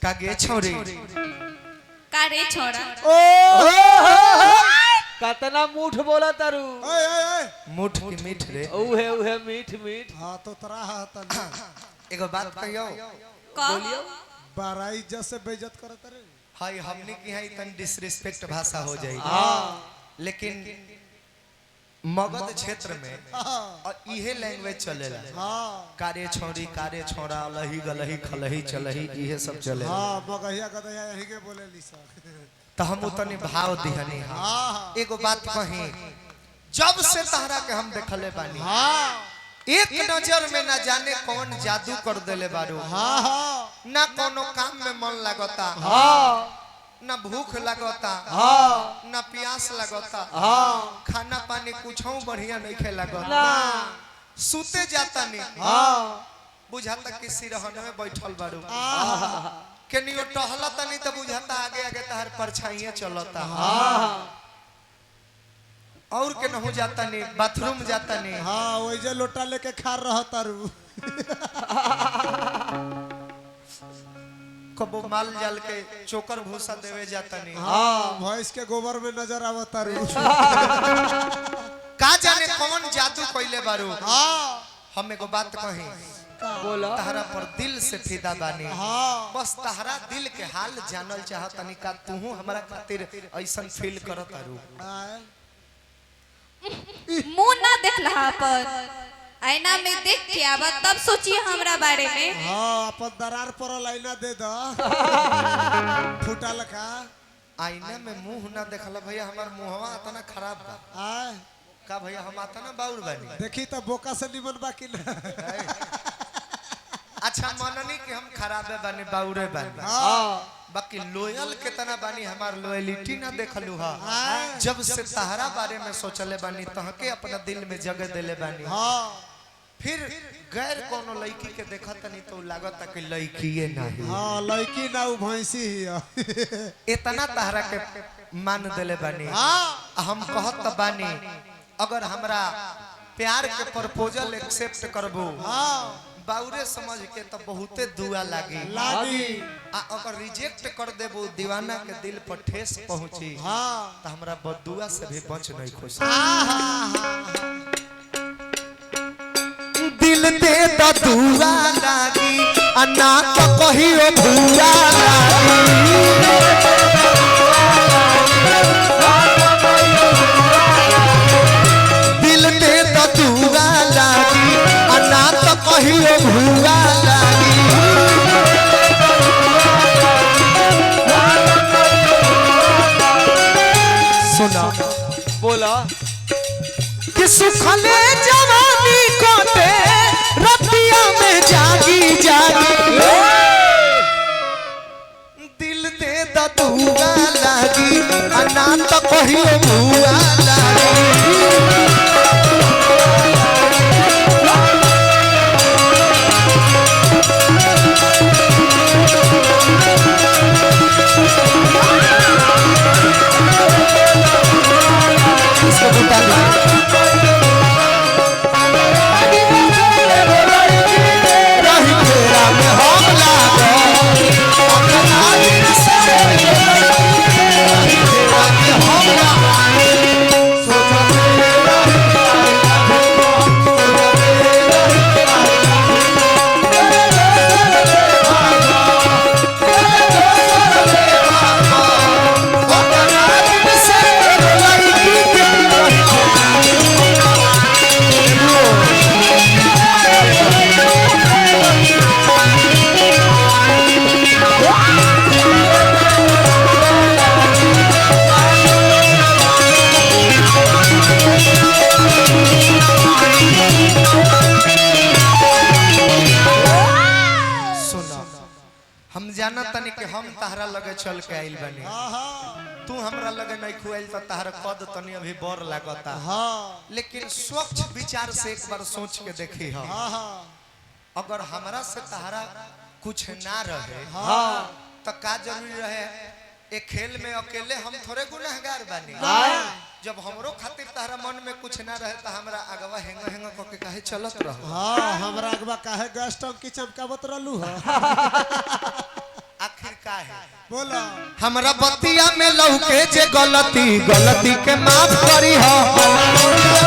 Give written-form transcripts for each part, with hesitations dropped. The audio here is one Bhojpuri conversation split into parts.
कागे छोरी कारे छोरा ओ कतना मूठ बोला तारू मुठ की मीठ रे उहे मीठ मीठ। हाँ तो तरा हाथ एगो बात कहियो बोलियो बाराई इज्जत से बेइज्जत करत रे। हाय हमने की है तन डिसरिस्पेक्ट भाषा हो जाएगी लेकिन मगध क्षेत्र में और इहे लैंग्वेज चलेला। हाँ कारे छोरी कारे छोरा लही गलही खलही चलही इहे सब चलेला। हाँ मगहिया गदहिया यही के बोले लीसा। तो हम उतने भाव दिहनी हां हाँ एगो बात कही जब से तहरा के हम देखले बानी हाँ एक नजर में ना जाने कौन जादू कर देले बारू। हाँ हाँ ना कोनो काम में मन लगता हाँ ना भूख लगता हाँ ना प्यास लगता हाँ खाना पानी कुछ बढ़िया नहीं खे लगता ना सुते जाता नहीं हाँ बुझाता कि सिरहन में बैठल बारू केनियो टहलता नहीं तो बुझाता आगे आगे तहर परछाइयां चलता और के न हो जाता नहीं बाथरूम जाता नहीं हाँ वही जे लोटा लेके खा रहा तारू। कबो माल जाल के चोकर भूसा देवे जाता नहीं हाँ भैंस के गोबर में नजर आवत तारू। का जाने कौन जादू कइले बारू। हाँ हम एगो बात कही बोला तहरा पर दिल से फिदा बानी हाँ बस तहरा दिल के हाल जानल चाहतनी का तू हमरा खातिर ऐसा फील करत तारू। मुंह ना देखला पर आईना में देख के आवा तब सोचिए हमरा बारे में। हाँ अपन दरार पर लाइना दे दो फूटा लखा। आईना में मुंह ना देखला भैया हमार मुंहवा इतना खराब बा आय का भैया हम आता ना बाउर बानी। देखी तो बोका से निमन बाकी ना। अच्छा मननी कि हम खराबे बानी बाउरे बानी हाँ बाकी लोयल कितना बानी हमार लॉयलिटी ना देखलू हा जब से तहरा बारे में सोचले बानी तहके अपना दिल में जगह देले बानी हाँ फिर गैर कोनो लड़की के देखत नहीं तो लागत कि लड़कीए नहीं हाँ लड़की ना वो भैंसी ही है। इतना तहरा के मान देले बानी हाँ हम कहत बानी अगर हमरा प्यार के प्रपोजल एक्सेप्ट करबू हाँ बाउरे समझ के तो बहुते दुआ लागी लागी आ अगर रिजेक्ट कर देबू दीवाना के दिल पर ठेस पहुंची हाँ तो हमरा बदुआ से भी बच नहीं खुश। दिल दे तो दुआ लागी आ ना तो कहियो भुआ लागी दिल दे तो दुआ लागी आ ना तो कहियो भुआ लागी। सुना बोला कि सुखले जवानी कोते रतिया में जागी जागी दिल दे दतुआ लागी अना तो कहियो भुआ लागी। इसको बुता रही तेरा में हम लागो अपना दिल से रही तेरा में हम लागो सोचो तेरा हम जाना तनी कि हम तहरा लगे चल के आइल बानी तू हमरा लगे नहीं खुआइल तो तहरा कद तनी अभी बर लागता हाँ लेकिन स्वच्छ विचार से एक बार सोच के देखी हम हाँ अगर हमरा से तहरा कुछ ना रहे हाँ तो का जरूरी रहे एक खेल में अकेले हम थोड़े गुनहगार बानी जब हमरो खातिर तहरा मन में कुछ ना रहे तो हमरा अगवा हेंगा हेंगा करके काहे चलत रहो। हाँ हमरा अगवा काहे गैस टंकी चमकावत रहलू है। आखिर बोला हमरा बतिया में लौके जे गलती गलती के माफ करी हो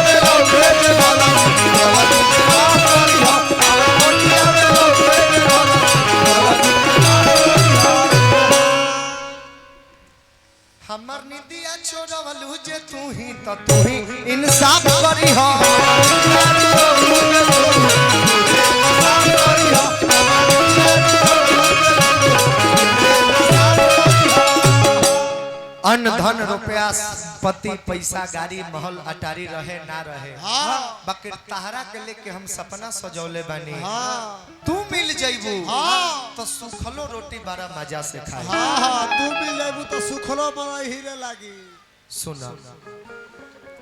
हमर निदिया छोड़वलू जे तू ही इंसाफ करी हो अन्न धन रुपया पति पैसा गाड़ी महल अटारी रहे ना रहे बाकी तहरा के लेके हम सपना सजौले बानी तू मिल जाइबू तो सुखलो रोटी बड़ा मजा से खाए तू मिल जाइबू तो सुखलो बड़ा हीरे लागी सुना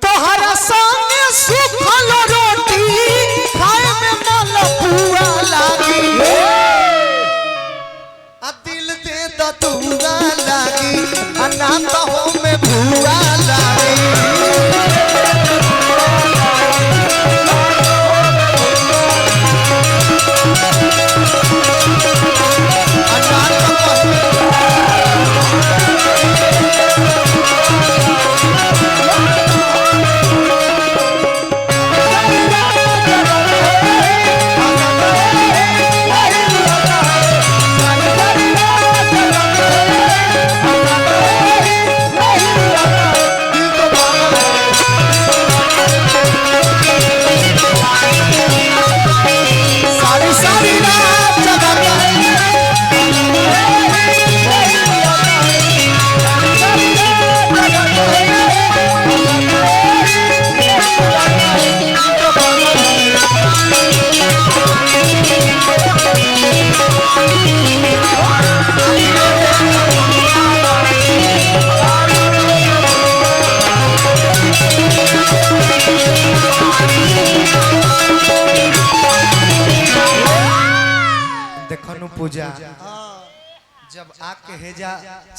तोहरा संगे सुखलो रोटी खाए में मलपुआ लागी आ दिल दे दतुआ लागी अनाथ हो में भुआ लागी देखनु पूजा जब आके हेजा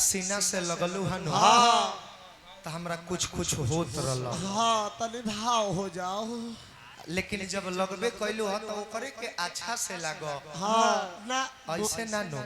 सीना से लगलू हन तो हमरा कुछ होत रहल तनी भाव हो जाओ लेकिन जब लगबे कैलू ह तो ओकरे के अच्छा से लागो ना ऐसे ना नो